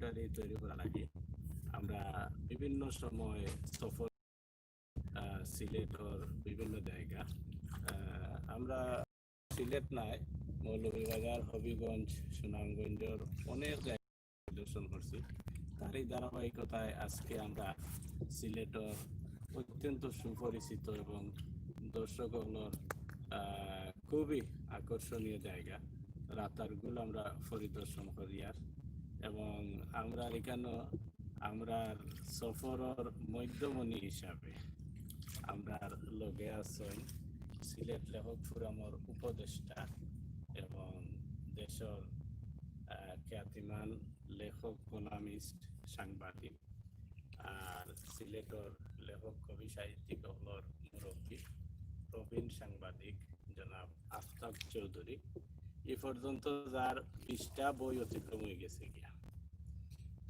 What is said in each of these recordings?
Documentary তৈরি করা লাগে। আমরা বিভিন্ন সময় সফর সিলেটর বিভিন্ন জায়গা আমরা সিলেট নাই মৌলভীবাজার, হবিগঞ্জ, সুনামগঞ্জের অনেক জায়গা পরিদর্শন করছি। তারই ধারাবাহিকতায় আজকে আমরা সিলেটর অত্যন্ত সুপরিচিত এবং দর্শকগুলোর খুবই আকর্ষণীয় জায়গা রাতারগুল আমরা পরিদর্শন করি। আর এবং আমরা এখানে আমরা সফরের মধ্যমণি হিসাবে আমরা লগে আছেন সিলেট লেখক ফোরামের উপদেষ্টা এবং দেশের খ্যাতিমান লেখক কলামিস্ট সাংবাদিক আর সিলেটের লেখক কবি সাহিত্যিকগুলোর মুরব্বী প্রবীণ সাংবাদিক জনাব আফতাব চৌধুরী। এ পর্যন্ত যার 20টা বই অতিক্রম হয়ে গেছে গিয়া।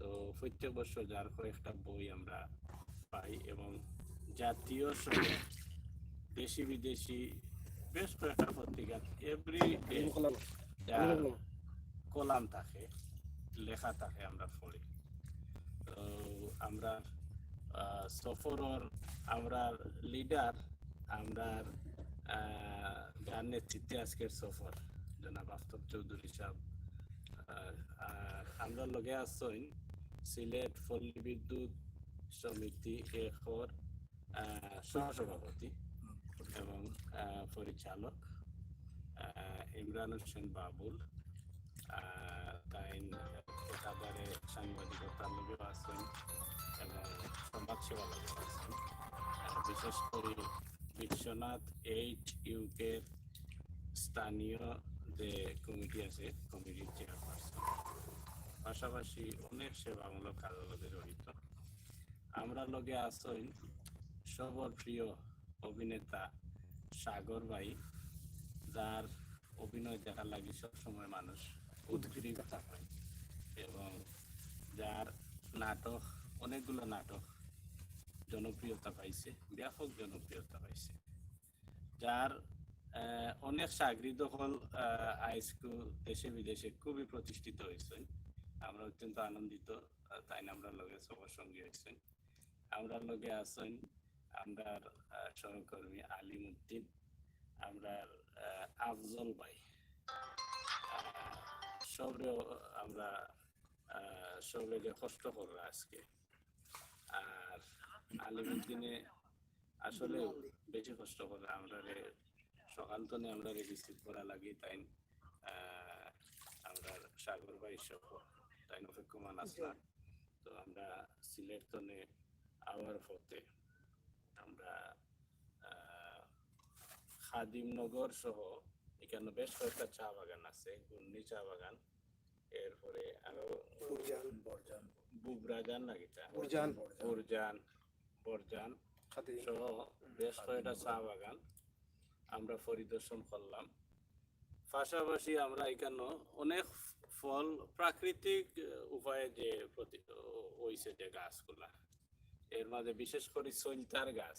তো প্রত্যেক বছর যার কয়েকটা বই আমরা পাই এবং জাতীয় সহ দেশি বিদেশি বেশ কয়েকটা পত্রিকা এভরি ডে কলাম থাকে, লেখা থাকে, আমরা পড়ি। তো আমরা সফরের আমরা লিডার আমরা যার নেতৃত্বে আজকের সফর জনাব আফতাব চৌধুরী সাহেব। আর আমরা লগে আছেন সিলেট পল্লী বিদ্যুৎ সমিতি এখর সহসভাপতি এবং পরিচালক ইমরান হোসেন বাবুল। তাই একাধারে সাংবাদিকতার লোকেও আছেন এবং সমাজসেবা লোকেও আছেন। বিশেষ করে বিশ্বনাথ ইউকের স্থানীয় যে কমিটি আছে কমিটির চেয়ারপারসন, পাশাপাশি অনেক সেবামূলক কাজের লগে জড়িত। আমরা লগে আছেন সবার প্রিয় অভিনেতা সাগর ভাই, যার অভিনয় দেখার লাগে সবসময় মানুষ উদ্গ্রীবতা হয় এবং যার নাটক অনেকগুলো নাটক জনপ্রিয়তা পাইছে, ব্যাপক জনপ্রিয়তা পাইছে, যার অনেক সাগরিদ হল হাইস্কুল দেশে বিদেশে খুবই প্রতিষ্ঠিত হয়েছে। আমরা অত্যন্ত আনন্দিত তাই আমরা লগে সবার সঙ্গে হয়েছেন। আমরা লগে আছেন আমরা সহকর্মী আলিম উদ্দিন, আমরা আফজল ভাই, সবরে আমরা সবরে যে কষ্ট করলো আজকে। আর আলিম উদ্দিনে আসলে বেশি কষ্ট করে আমরা সকাল তো আমরা রিসিভ করা লাগি, তাই আমরা সাগর ভাই সহ তাই অপেক্ষমান আসলাম। তো আমরা সিলেট তনে আওয়ার পথে আমরা খাদিমনগর সহ এখানে বেশ কয়েকটা চা বাগান আছে, গুন্নি চা বাগান, এরপরে আরো বুবরাজান নাকিটা বরজান সহ বেশ কয়েকটা চা বাগান আমরা পরিদর্শন করলাম। পাশাপাশি আমরা এখানে অনেক ফল প্রাকৃতিক উপায়ে যে হয়েছে যে গাছগুলা, এর মাঝে বিশেষ করে সইলতার গাছ,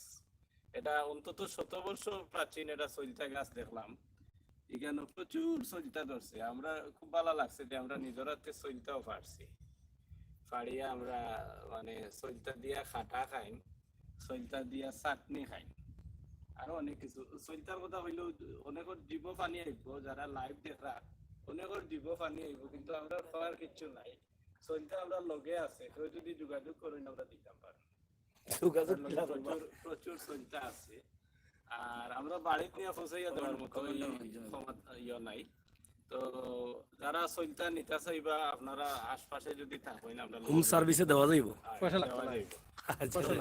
এটা অন্তত 100 বছর প্রাচীন এটা সইলতা গাছ দেখলাম। এখানে প্রচুর সইলতা ধরছে, আমরা খুব ভালো লাগছে যে আমরা নিজের হাতে সইলতাও পারছি, পাড়িয়া আমরা মানে সইলতা দিয়া খাটা খাই, সইলতা দিয়া চাটনি খাই, আরো অনেক কিছু। সইলতার কথা হইলেও অনেকের জীব পানি আইব, যারা লাইভ দেখা অনেকের জীব পানি আইব, কিন্তু আমরা খাওয়ার কিছু নাই। সইলতা আমরা লগে আছে, কেউ যদি যোগাযোগ করেন আমরা দিতাম পারি, প্রচুর সইলতা আছে। আর আমরা বাড়িতে নিয়ে পৌঁছাইয়া দেওয়ার মতো ইয়ে নাই। তো যারা সইলতা নিতে চাইবা আপনারা আশপাশে যদি থাকেন আমরা হোম সার্ভিসে দেওয়া যাইব,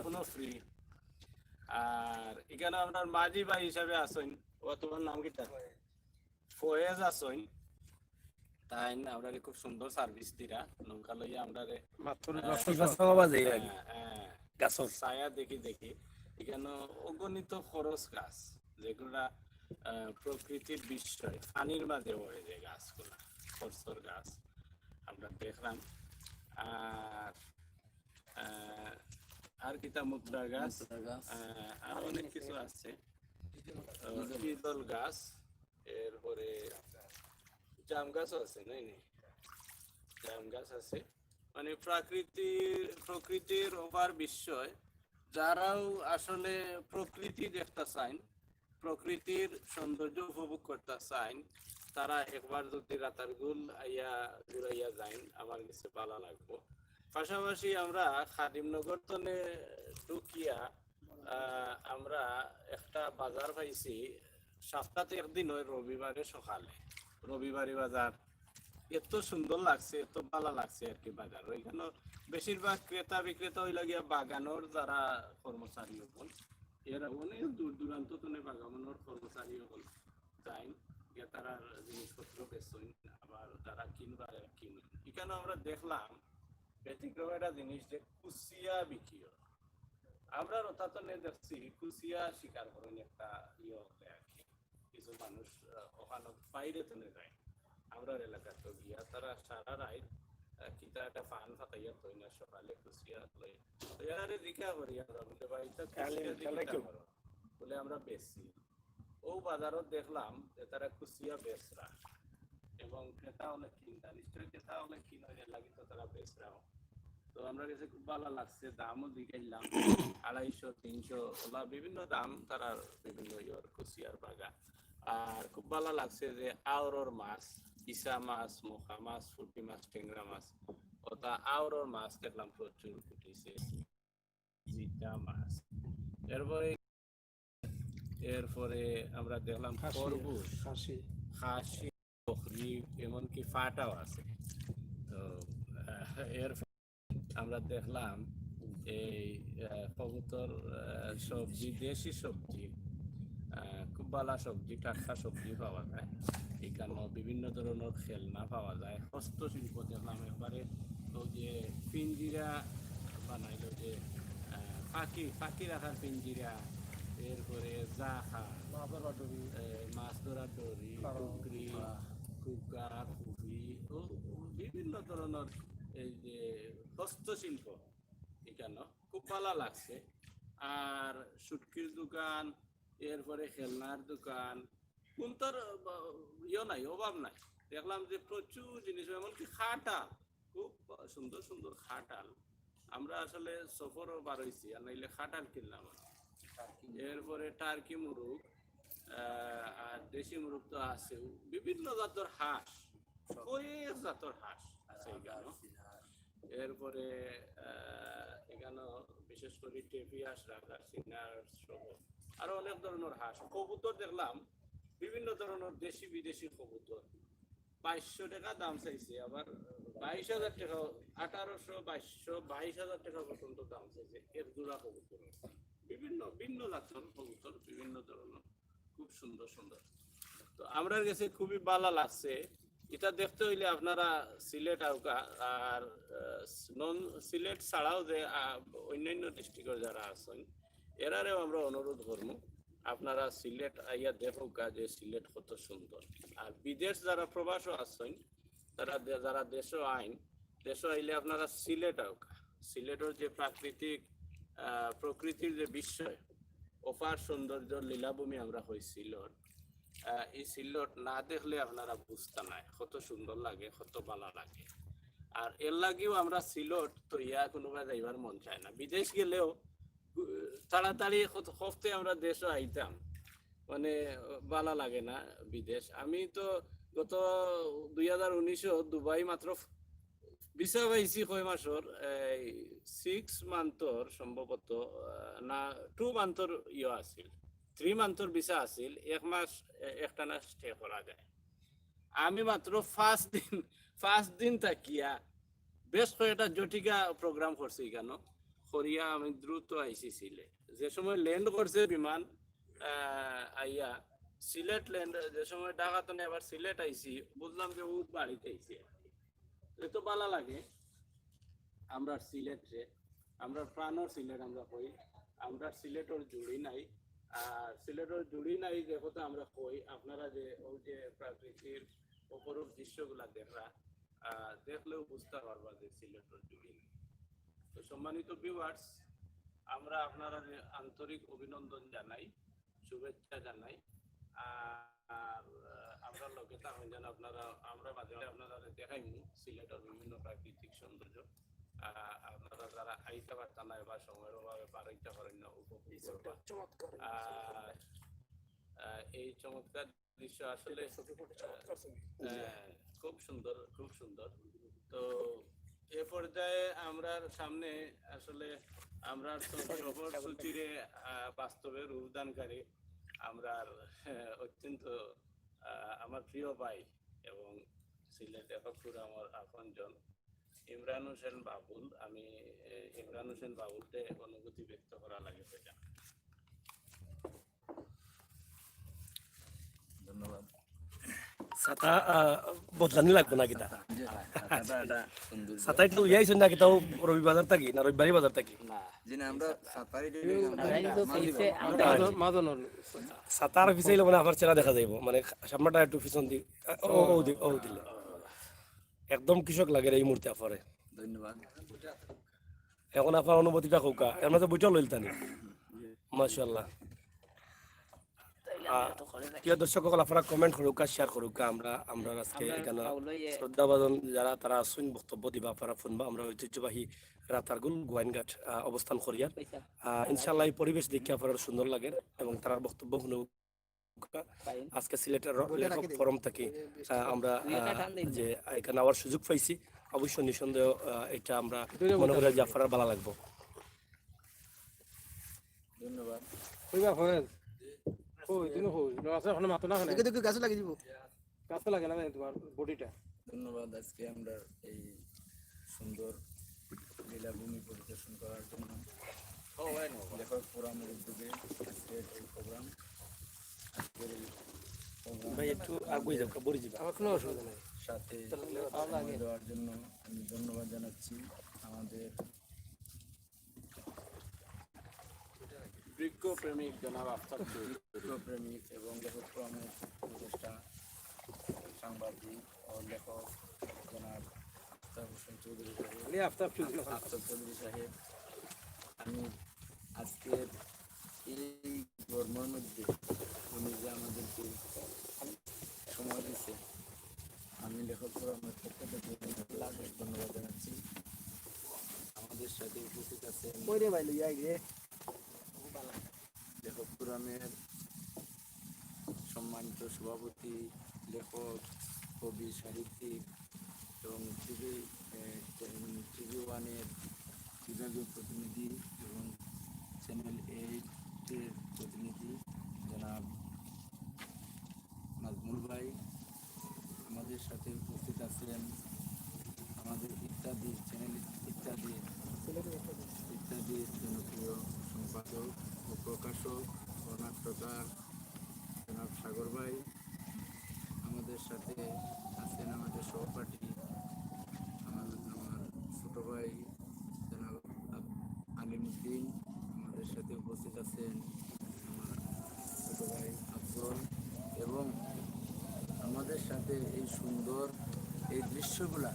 কোনো ফ্রি। আর এখানে আপনার মাঝি ভাই হিসাবে আছেন, ও তোমার নাম কি? ফয়েজ আছেন, তাই আমরা খুব সুন্দর সার্ভিস দিরা নৌকা লইয়া আমরা ছায়া দেখি এখানে অগণিত খরচ গাছ, যেগুলা প্রকৃতির বিষয় পানির মাঝে পড়ে যে গাছগুলা, খরচর গাছ আমরা দেখলাম। আর কিতা মুদ্রা গাছ, আর অনেক কিছু আছে, পিদল গাছ, এরপরে জাম গাছও আছে, নাই জাম গাছ আছে, মানে প্রকৃতির ওভার বিস্ময়, যারাও আসলে প্রকৃতি দেখতে চান, প্রকৃতির সৌন্দর্য উপভোগ করতে চান, তারা একবার যদি রাতারগুল আইয়া ঘুরাইয়া যান, আমার কাছে ভালো লাগবো। পাশাপাশি আমরা খাদিমনগর তনে ঢুকিয়া আমরা একটা বাজার পাইছি, সপ্তাহে একদিন হয় রবিবারে সকালে, রবিবারে বাজার। এত সুন্দর লাগছে, এত ভালো লাগছে আর কি বাজার। ওইখানে বেশিরভাগ ক্রেতা বিক্রেতা হইল গিয়া বাগানোর যারা কর্মচারী হল, এরা অনেক দূর দূরান্ত থেকে বাগানোর কর্মচারী হল যাই গিয়া তারা জিনিসপত্র বেচেন, আবার তারা কিনবার কিনেন। এখানে আমরা দেখলাম ব্যতিক্রম একটা জিনিস, যে কুচিয়া বিক্রি হয়। আমরা রতাতনে দেখছি কুচিয়া শিকার করেন একটা ইয়ে আর কি, কিছু মানুষ ওখানে বাইরে তনে যায়। আমরা এলাকাতে গিয়া তারা সারা রাত কিতা একটা ফান ফাটাইয়া তৈ না, সকালে কুচিয়া লই এরারে জিজ্ঞা করি আমরা, বলে ভাই বলে আমরা বেচছি। ও বাজারত দেখলাম যে তারা কুচিয়া বেচরা, এবং ক্রেতা অনেক কিনতা, নিশ্চয়ই ক্রেতা অনেক কিনা লাগি তো তারা বেচরাও। তো আমরা কাছে খুব ভালো লাগছে, দামও জিজ্ঞাইলাম 250-300 ওলা বিভিন্ন দাম, তারা বিভিন্ন ইয়র কুচিয়ার বাগান। আর খুব ভালো লাগছে যে আওরর মাছ, ইসা মাছ, মুখা মাছ, ফুটি মাছ, টেংরা মাছ, ওটা আওরর মাছ দেখলাম প্রচুর ফুটিছে, জিটা মাছ। এরপরে আমরা দেখলাম খরগোশ, খাসি, বকরি, এমনকি ফাটাও আছে। তো এর আমরা দেখলাম এই কবুতর, সবজি, দেশি সবজি, খুব ভালো সবজি, টাটকা সবজি পাওয়া যায় এখানে। বিভিন্ন ধরনের খেলনা পাওয়া যায়, হস্তশিল্প দেখলাম একবারে। ওই যে পিঞ্জিরা বানাইলো, যে পাখি রাখার পিঞ্জিরা, এরপরে জাহা, মাছ ধরার দড়ি, টুকরি, কুকা, কুপি, বিভিন্ন ধরনের এই যে হস্তশিল্প এখানে খুব ভালো লাগছে। আর সুটকির দোকান, এরপরে খেলনার দোকান, কোনটার ইয়ে নাই, অভাব নাই। দেখলাম যে প্রচুর জিনিস, এমনকি খাটাল, খুব সুন্দর সুন্দর খাটাল। আমরা আসলে সফরও বার হয়েছি, আর নাইলে খাটাল কিনলাম। এরপরে টার্কি মুরগ, আর দেশি মুরগ তো আছে, বিভিন্ন জাতের হাঁস, কয়েক জাতের হাঁস আছে এখানে। এরপরে এখানে বিশেষ করে টেপিয়াস রাখা, সিনার সহ আরো অনেক ধরনের হাঁস। কবুতর দেখলাম বিভিন্ন ধরনের দেশি বিদেশি কবুতর, 2200 টাকা দাম চাইছে, আবার 22,000 টাকা, 1800, 2200, 22,000 টাকা পর্যন্ত দাম চাইছে এর জোড়া কবুতর। বিভিন্ন ভিন্ন জাতের কবুতর, বিভিন্ন ধরনের, খুব সুন্দর সুন্দর। তো আমরা কাছে খুবই ভালো লাগছে। এটা দেখতে হইলে আপনারা সিলেট আউকা, আর নন সিলেট ছাড়াও যে অন্যান্য ডিস্ট্রিক্টের যারা আছেন, এরারেও আমরা অনুরোধ করবো আপনারা সিলেট আইয়া দেখুকা যে সিলেট কত সুন্দর। আর বিদেশ যারা প্রবাসও আছেন, তারা যারা দেশও আইলে আপনারা সিলেট আউকা। সিলেটের যে প্রকৃতির যে বিস্ময়, অপার সৌন্দর্য লীলাভূমি আমরা হয়েছিল, এই সিলেট না দেখলে আপনারা বুঝতে নাই কত সুন্দর লাগে, কত ভালো লাগে। আর এর লাগেও আমরা সিলেট তো কোনোবা যাইবার মন চায় না। বিদেশ গেলেও তাড়াতাড়ি হফতে আমরা দেশও আইতাম, মানে ভালো লাগে না বিদেশ। আমি তো গত 2019 দুবাই মাত্র ভিসা পাইছি, কয় মাসর, 6 মান্থর সম্ভবত না 2 মান্থর আছিল, 3 মান্থর ভিসা আছিল, 1 মাস একটানা স্টে করা যায়। আমি মাত্র ফার্স্ট দিন থাকিয়া বেশ কয়েকটা জটিকা প্রোগ্রাম করছি কেন করিয়া আমি দ্রুত আইসি সিলেট। যে সময় ল্যান্ড করছে বিমান আইয়া সিলেট ল্যান্ড, যে সময় ঢাকা তো আবার সিলেট আইসি, বুঝলাম যে ও বাড়িতে আইসি। এত ভালো লাগে আমরা সিলেটে, আমরা প্রাণর সিলেট আমরা কই, আমরা সিলেটের জুড়ি নাই। আর সিলেটের জুড়ি নাই যে কথা আমরা কই, আপনারা যে ওই যে প্রাকৃতিক অপরূপ দৃশ্যগুলা দেখলেও বুঝতে পারবা যে সিলেটের জুড়ি নাই। তো সম্মানিত ভিউয়ার্স, আমরা আপনারা আন্তরিক অভিনন্দন জানাই, শুভেচ্ছা জানাই। আর আমরা আমরা লোকে থাকেন যেন আপনারা আমরা মাঝে মাঝে আপনারা দেখাই সিলেটের বিভিন্ন প্রাকৃতিক সৌন্দর্য আপনারা যারা আইতে পারতেন না বা সময়ের অভাবে পারাইতে পারেন না উপভোগ করবা। এই চমৎকার দৃশ্য আসলে খুব সুন্দর, খুব সুন্দর। তো এ পর্যায়ে আমরা সামনে আসলে আমরা সফর সূচিরে বাস্তবে রূপদানকারী আমরা অত্যন্ত আমার প্রিয় ভাই এবং সিলেট এফাকুর আমার আপনজন ইমরান হোসেন বাবুল। আমি ইমরান হোসেন বাবুলকে অনুভূতি ব্যক্ত করা লাগে সেটা। ধন্যবাদ। ছাতা বদলানি লাগবে না কিতা ছাতা একটু ইয়াইছেন না কিতাও রবি বাজার থাকি না রবিবারই বাজার থাকি ছাতার পিছাইলে মানে আমার চেনা দেখা যাইব মানে সামনাটা একটু পিছন দি ও দিলে একদম কৃষক লাগে এই মুহূর্তে আফারে। ধন্যবাদ। এখন আপনার অনুভূতিটা কৌকা এর মাঝে বইটা লইলতানি মাশাআল্লাহ। প্রিয় দর্শক সকল আপনারা কমেন্ট করুকা শেয়ার করুকা আমরা আজকে এখানে শ্রদ্ধাভাজন যারা তারা শুন বক্তব্য দিবা আপনারা শুনবা। আমরা ঐতিহ্যবাহী রাতারগুল গোয়াইনঘাট অবস্থান করিয়া ইনশাআল্লাহ এই পরিবেশ দেখে আপনার সুন্দর লাগে এবং তার বক্তব্য শুনে আজকে সিলেটের লেখক ফোরাম থেকে আমরা যে এখানে আবার সুযোগ পাইছি অবশ্যই নিঃসন্দেহ এটা আমরা মনে করি যে আপনার ভালো লাগবো। ধন্যবাদ। ধন্যবাদ আজকে আমরা এই সুন্দর লীলাভূমি পরিদর্শন করার জন্য লেখক ফোরামের উদ্যোগে আজকের এই প্রোগ্রাম সাথে দেওয়ার জন্য আমি ধন্যবাদ জানাচ্ছি আমাদের বৃক্ষপ্রেমিক জনাব আফতাব বৃক্ষপ্রেমিক এবং লেখক ফোরামের উপদেষ্টা সাংবাদিক ও লেখক জনাব আফতাব হোসেন চৌধুরী সাহেব। আমি আজকের এই গরমের মধ্যে উনি যে আমাদেরকে সময় দিচ্ছে আমি লেখক ফোরামের পক্ষ থেকে ধন্যবাদ জানাচ্ছি। আমাদের সাথে উপস্থিত আছেন লেখক ফোরামের সম্মানিত সভাপতি, লেখক, কবি, সাহিত্যিক এবং টিভি ওয়ানের বিভাগীয় প্রতিনিধি এবং চ্যানেল 8-এর প্রতিনিধি জনাব নাজমুল ভাই। আমাদের সাথে উপস্থিত আছেন আমাদের চ্যানেল ইত্যাদির জনপ্রিয় সম্পাদক ও প্রকাশক ও নাট্যকার জনাব সাগর ভাই। আমাদের সাথে আছেন আমাদের সহপাঠী আমার ছোট ভাই জনাব আলিমুদ্দিন। আমাদের সাথে উপস্থিত আছেন আমার ছোট ভাই আফজল এবং আমাদের সাথে এই সুন্দর এই দৃশ্যগুলা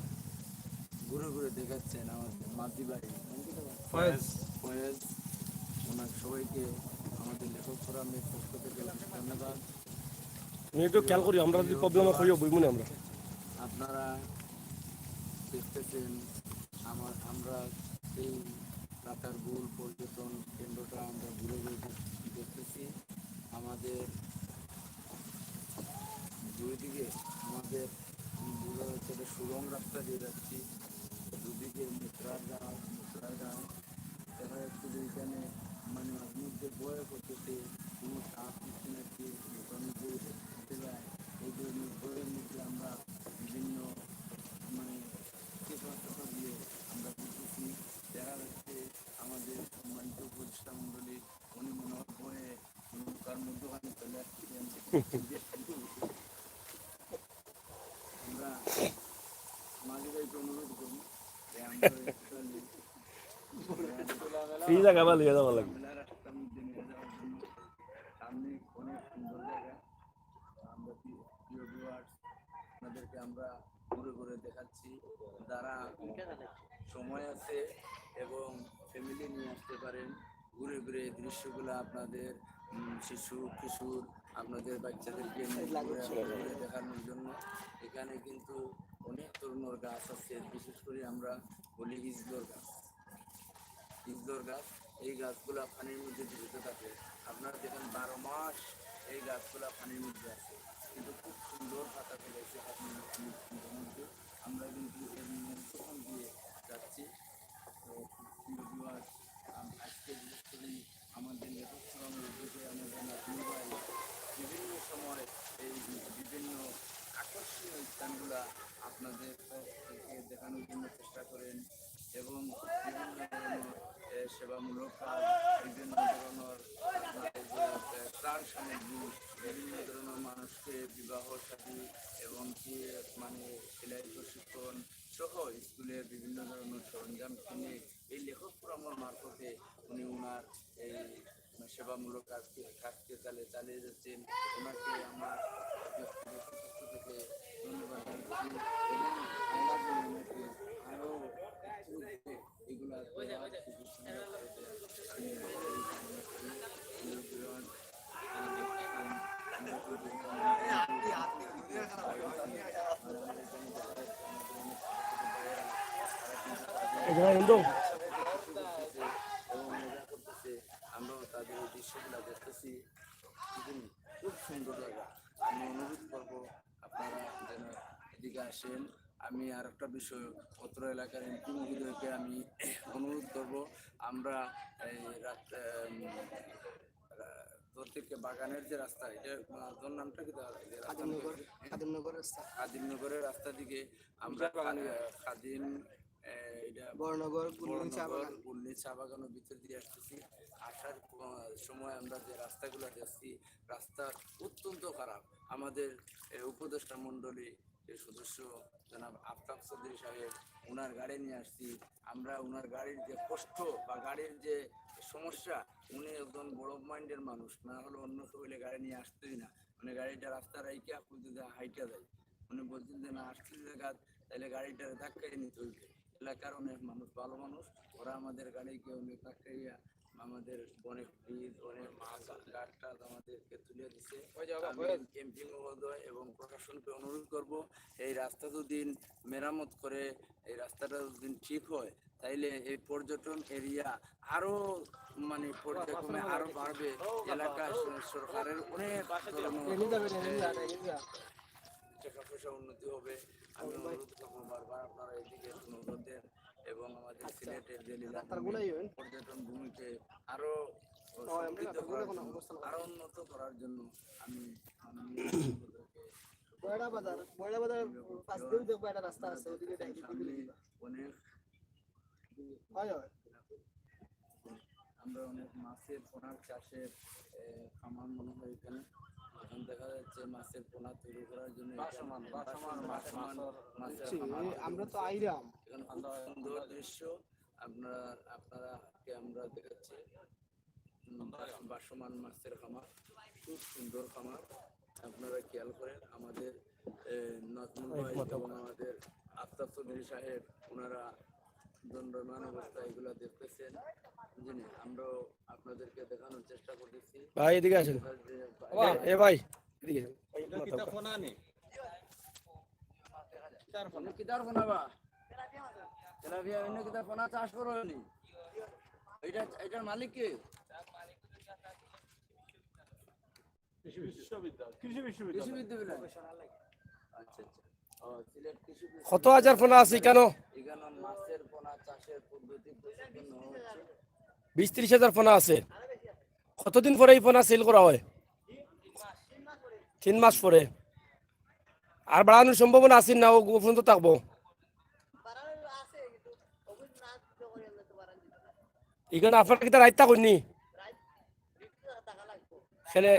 ঘুরে ঘুরে দেখাচ্ছেন আমাদের মাঝি ভাই ফয়েজ। ওনার সবাইকে আমাদের লেখক ফোরামের পক্ষ থেকে ধন্যবাদ। একটু খেয়াল করি আমরা যদি প্রবলেম করিও বইমু না আমরা আপনারা দেখতেছেন আমরা এই রাতারগুল পর্যটন কেন্দ্রটা আমরা ঘুরে ঘুরে দেখতেছি। আমাদের দুই দিকে আমাদের সুরং রাস্তা দিয়ে যাচ্ছি, দুদিকে মুসরার গাঁও দেখা যাচ্ছে যে এখানে মানে মাঝে মধ্যে বয়ে করতেছে কোনো সাপ দিচ্ছে নাকি মোটামুটি উঠে যায়। এই বইয়ের মধ্যে আমরা বিভিন্ন মানে চেষ্টা দিয়ে আমরা করতেছি। দেখা যাচ্ছে আমাদের সম্মানিত উপদেষ্টা মণ্ডলী উনি মনে হয় বয়ে নৌকার মধ্যখানে চলে আসছিলেন। আমরা মালিবাইকে অনুরোধ করি যে আমরা এই জায়গা ভালো হয়ে যাওয়া লাগবে। রাস্তার মধ্যে নিয়ে যাওয়ার জন্য সামনে অনেক সুন্দর জায়গা। আমরা প্রিয় ভিউয়ার্স আপনাদেরকে আমরা ঘুরে ঘুরে দেখাচ্ছি। যারা সময় আছে এবং ফ্যামিলি নিয়ে আসতে পারেন ঘুরে ঘুরে দৃশ্যগুলো আপনাদের শিশু কিশোর আপনাদের বাচ্চাদেরকে নিয়ে ঘুরে দেখানোর জন্য। এখানে কিন্তু অনেক ধরনের গাছ আছে, বিশেষ করে আমরা বলি ইজদর গাছ। ইজদর গাছ, এই গাছগুলো পানির মধ্যে জীবিত থাকে। আপনারা দেখেন 12 মাস এই গাছগুলো পানির মধ্যে আছে, কিন্তু খুব সুন্দর পাতা ফেলেছে পানির মধ্যে। আমরা কিন্তু এর মধ্যখান দিয়ে যাচ্ছি। তো প্রিয় viewers, আজকে বিশেষ করে আমাদের লেখক ফোরামের উদ্যোগে আমাদের নাজমুল ভাই বিভিন্ন সময় এই বিভিন্ন আকর্ষণীয় স্থানগুলা আপনাদের দেখানোর জন্য চেষ্টা করেন, এবং বিভিন্ন ধরনের সেবামূলক কাজ, বিভিন্ন ধরনের ত্রাণ সামগ্রী, বিভিন্ন ধরনের মানুষকে বিবাহ সাথী এবং কি মানে সেলাই প্রশিক্ষণ সহ স্কুলের বিভিন্ন ধরনের সরঞ্জাম কিনে এই লেখক ফোরামের মারফতে উনি ওনার এই সেবামূলক কাজকে চালিয়ে যাচ্ছেন। ওনাকে আমার ব্যক্তিগত পক্ষ থেকে ধন্যবাদ জানাচ্ছি, এবং আল্লাহ যেন ওনাকে আরও এগুলা দেওয়ার সুযোগ সুবিধা করে দেন। আমি এই কামনা করি। আমরাও তাদের এই দৃশ্যগুলো দেখতেছি, খুব সুন্দর জায়গা। আমি অনুরোধ করব আপনারা যেন এদিকে আসেন। আমি আর একটা বিষয় অত্র এলাকার এমপি মহোদয়কে আমি অনুরোধ করব, আমরা এই প্রত্যেককে বাগানের যে রাস্তা, এটা তোর নামটা কি? খাদিমনগরের রাস্তা দিকে আমরা খাদিম এটা গুলনি চা বাগানের ভিতর দিয়ে আসতেছি। আসার সময় আমরা যে রাস্তাগুলো দেখছি, রাস্তা অত্যন্ত খারাপ। আমাদের উপদেষ্টা মণ্ডলী সদস্য জনাব আফতাব চৌধুরী সাহেব, ওনার গাড়ি নিয়ে আসছি আমরা। ওনার গাড়ির যে কষ্ট বা গাড়ির যে সমস্যা, উনি একজন বড় মাইন্ডের মানুষ, না হলে অন্য সবাই গাড়ি নিয়ে আসতেই না। মানে গাড়িটা রাস্তা রাইকে আপনি যদি হাইটা যায়, উনি বলছেন যে না আসতে জায়গা, তাহলে গাড়িটা ধাক্কাই নিতে হইবে। এলাকার অনেক মানুষ, ভালো মানুষ, ওরা আমাদের গাড়িকে অনেক ধাক্কাইয়া আমাদের অনেক ভিড়, অনেক মাছ গাছটা আমাদেরকে তুলে দিচ্ছে। এমপি মহোদয় এবং প্রশাসনকে অনুরোধ করব, এই রাস্তা দুদিন মেরামত করে এই রাস্তাটা যদি ঠিক হয়, তাইলে এই পর্যটন এরিয়া আরো মানে পর্যায়ক্রমে আরো বাড়বে। এলাকায় সরকারের অনেক টাকা পয়সা উন্নতি হবে। আমি অনুরোধ করবো বারবার আপনারা এদিকে নজর দেন, এবং আমাদের সিলেটের যে পর্যটন ভূমিকে আরো সমৃদ্ধ করার জন্য, আরো উন্নত করার জন্য আমি আমরা অনেক মাছের পোনার চাষের খামার মনে হয় এখানে। এখন দেখা যাচ্ছে মাছের পোনা তৈরি করার জন্য আমরা তো আইরাম এখন খুব সুন্দর দৃশ্য আপনারাকে আমরা দেখাচ্ছি। বাসমান মাছের খামার, খুব সুন্দর খামার। আপনারা খেয়াল করেন আমাদের নাজমুল ভাই এবং আমাদের আফতাব চৌধুরী সাহেব, ওনারা দণ্ডমান অবস্থা এগুলো দেখতেছেন। আমরাও আপনাদেরকে দেখানোর চেষ্টা করতেছি। ভাই এদিকে আসেন, এ ভাই এদিকে কিতার ফোনাবা তেলাপিয়া অন্য কিতার ফোনা চাষ করো নি? এটার মালিক কে? কৃষি বিশ্ববিদ্যালয়। আচ্ছা আচ্ছা। কত হাজার পোনা আছে কেন? এখানে মাছের পোনা চাষের পদ্ধতি প্রশিক্ষণ হচ্ছে। 20-30 হাজার পোনা আছে। কতদিন পরে এই পোনা সেল করা হয়? 3 মাস পরে। আর বাড়ানোর সম্ভাবনা আছে না? ও পর্যন্ত থাকবো? এখানে আপনার কিতা রাইতা করিনি খেলে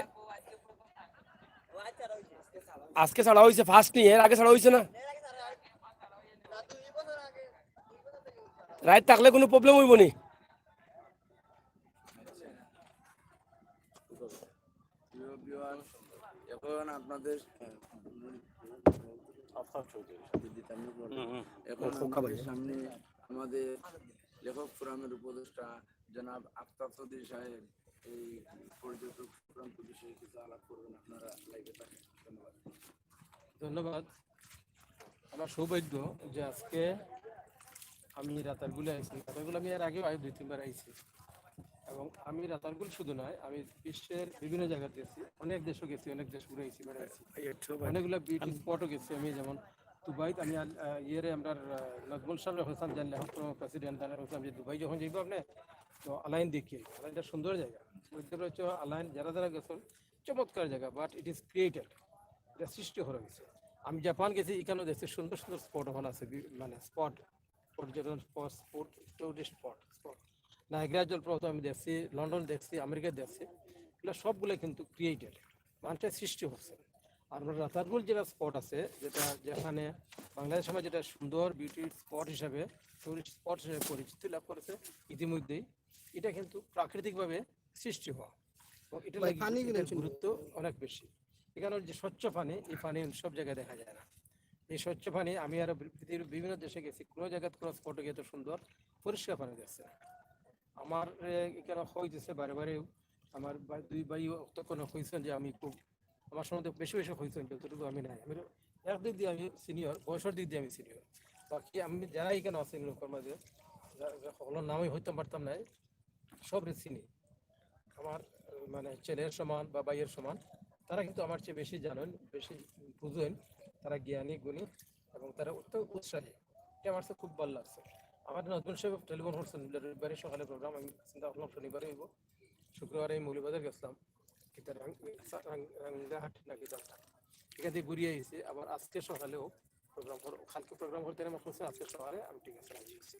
আজকে ছাড়া হয়েছে, ফার্স্ট নিয়ে এর আগে ছাড়া হয়েছে না? রাইত থাকলে কোনো প্রবলেম হইব নি? এখন আপনাদের সামনে আমাদের লেখক ফোরামের উপদেষ্টা জনাব আফতাব চৌধুরী সাহেব এই পর্যটক সংক্রান্ত বিষয়ে কিছু আলাপ করবেন আপনারা লাইভে থাকেন। ধন্যবাদ। ধন্যবাদ। আমার সৌভাগ্য যে আজকে আমি রাতারগুলে আইছি। রাতারগুল আমি এর আগেও 2-3 বার আইছি, এবং আমি রাতারগুল শুধু নয়, আমি বিশ্বের বিভিন্ন জায়গাতে গেছি, অনেক দেশও গেছি, অনেক দেশ ঘুরেছি, বেড়াইছি, অনেকগুলো বিউটি স্পটও গেছি। আমি যেমন দুবাইতে আমি ইয়েরে আমরা নজমুল সাহেব হোসেন জানলে এখন প্রেসিডেন্ট হোসেন যে দুবাই যখন যাইব আপনি তো আলাইন দেখি, আলাইনটা সুন্দর জায়গা, ওইটা রয়েছে আলাইন যারা যারা গেছেন চমৎকার জায়গা, বাট ইট ইজ ক্রিয়েটেড, এটা সৃষ্টি হয়ে গেছে। আমি জাপান গেছি, এখানেও দেখছি সুন্দর সুন্দর স্পট ওখানে আছে, মানে স্পট, পর্যটন স্পট, টুরিস্ট স্পট। নায়াগ্রা জলপ্রপাত আমি দেখছি, লন্ডন দেখছি, আমেরিকা দেখছি, এগুলো সবগুলো কিন্তু ক্রিয়েটেড, মানুষের সৃষ্টি হচ্ছে। আর আমরা রাতারগুল যেটা স্পট আছে, যেখানে বাংলাদেশের সময় যেটা সুন্দর বিউটি স্পট হিসাবে, টুরিস্ট স্পট হিসেবে পরিচিতি লাভ করেছে ইতিমধ্যেই, এটা কিন্তু প্রাকৃতিকভাবে সৃষ্টি হওয়া, এবং এটা গুরুত্ব অনেক বেশি। এখানে যে স্বচ্ছ পানি, এই পানি সব জায়গায় দেখা যায় না। এই স্বচ্ছ পানি আমি আরো পৃথিবীর বিভিন্ন দেশে গেছি, কোনো জায়গায় কোনো স্পটে গিয়ে তো সুন্দর পরিষ্কার পানি দেখছে। আমার এখানে হয়েছে বারে বারে, আমার 2 ভাই তখন হয়েছেন যে আমি খুব, আমার সম্বন্ধে বেশি বেশি হয়েছেন, যতটুকু আমি নাই, আমি একদিক দিয়ে আমি সিনিয়র, বয়সের দিক দিয়ে আমি সিনিয়র। বাকি আমি যারা এখানে আছেন লোকের মাঝে, সকলের নামই হইতে পারতাম না, সব চিনি, আমার মানে ছেলের সমান বা ভাইয়ের সমান, তারা কিন্তু আমার চেয়ে বেশি জানেন, বেশি বুঝেন, তারা জ্ঞানী গুণী, এবং তারা অত্যন্ত উৎসাহী। এটা আমার খুব ভালো লাগছে। আমার নজরুল সাহেব টেলিফোন করছেন রবিবারে সকালে প্রোগ্রাম, আমি চিন্তা করলাম শনিবারে হইব, শুক্রবারে আমি মৌলবাজার গেছিলাম, কিন্তু রাঙ্গাহাট নাকি দরকার, এখান থেকে ঘুরিয়ে এসেছি। আবার আজকে সকালেও প্রোগ্রাম, কালকে প্রোগ্রাম করতে আমার করছে, আজকে সকালে আমি ঠিক আছে রাজি হয়েছি।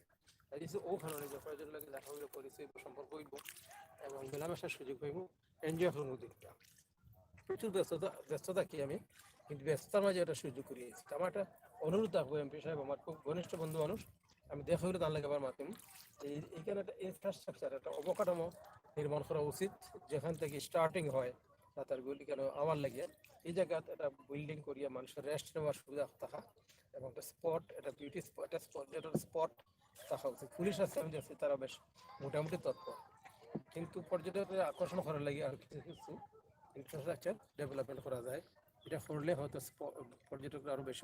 ও কারণে যে প্রয়োজন লাগে দেখা হইলে পরিচয় সম্পর্ক হইব, এবং মেলামেশার সুযোগ হইব, এনজয় করবো দিকটা। প্রচুর ব্যস্ততা কি আমি, কিন্তু ব্যস্ততার মাঝে একটা সুযোগ করিয়েছি। আমার একটা অনুরোধ থাকবো এমপি সাহেব, আমার খুব ঘনিষ্ঠ বন্ধু মানুষ, আমি দেখা হইলে তার লাগে আবার মাধ্যম, এইখানে একটা ইনফ্রাস্ট্রাকচার, একটা অবকাঠামো নির্মাণ করা উচিত, যেখান থেকে স্টার্টিং হয় রাতারগুল কেন আমার লাগে, এই জায়গায় একটা বিল্ডিং করিয়া মানুষের রেস্ট নেওয়ার সুবিধা থাকা, এবং একটা স্পট, একটা বিউটি স্পট, একটা পর্যটন স্পট থাকা উচিত। পুলিশ আছে আমি দেখছি, তারা বেশ মোটামুটি তৎপর, কিন্তু পর্যটকদের আকর্ষণ করার লাগে আর কিছু কিছু ইনফ্রাস্ট্রাকচার ডেভেলপমেন্ট করা যায়, এটা করলে হয়তো পর্যটকরা আরও বেশি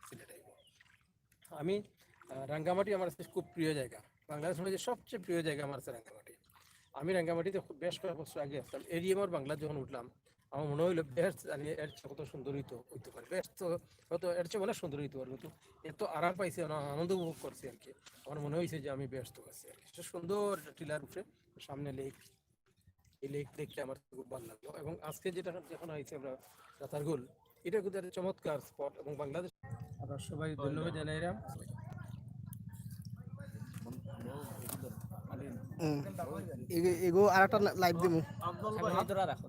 সিলেট আইব। আমি রাঙ্গামাটি আমার কাছে খুব প্রিয় জায়গা, বাংলাদেশের মধ্যে সবচেয়ে প্রিয় জায়গা আমার কাছে রাঙ্গামাটি। আমি রাঙ্গামাটিতে বেশ কয়েক বছর আগে আসলাম, এরিয়ামর বাংলা যখন উঠলাম, আমার মনে হইলো বেশ জানি এর চেয়ে কত সুন্দর হইতে পারে, বেশ তো হয়তো এর চেয়ে অনেক সুন্দর হইতে পারে, কিন্তু এত আরাম পাইছি, আনন্দ উপভোগ করছি আর কি। আমার মনে হয়েছে যে আমি ব্যস্ত আছি আর কি। সুন্দর টিলার উঠে সামনে লেক, এই লেক দেখলে আমার খুব ভালো লাগলো। এবং আজকে যেটা যখন হয়েছে আমরা রাতারগুল, এটা কিন্তু একটা চমৎকার স্পট, এবং বাংলাদেশ আপনার সবাই ধন্যবাদ জানাইলাম। এগো আর একটা লাইভ দিমু। রাখো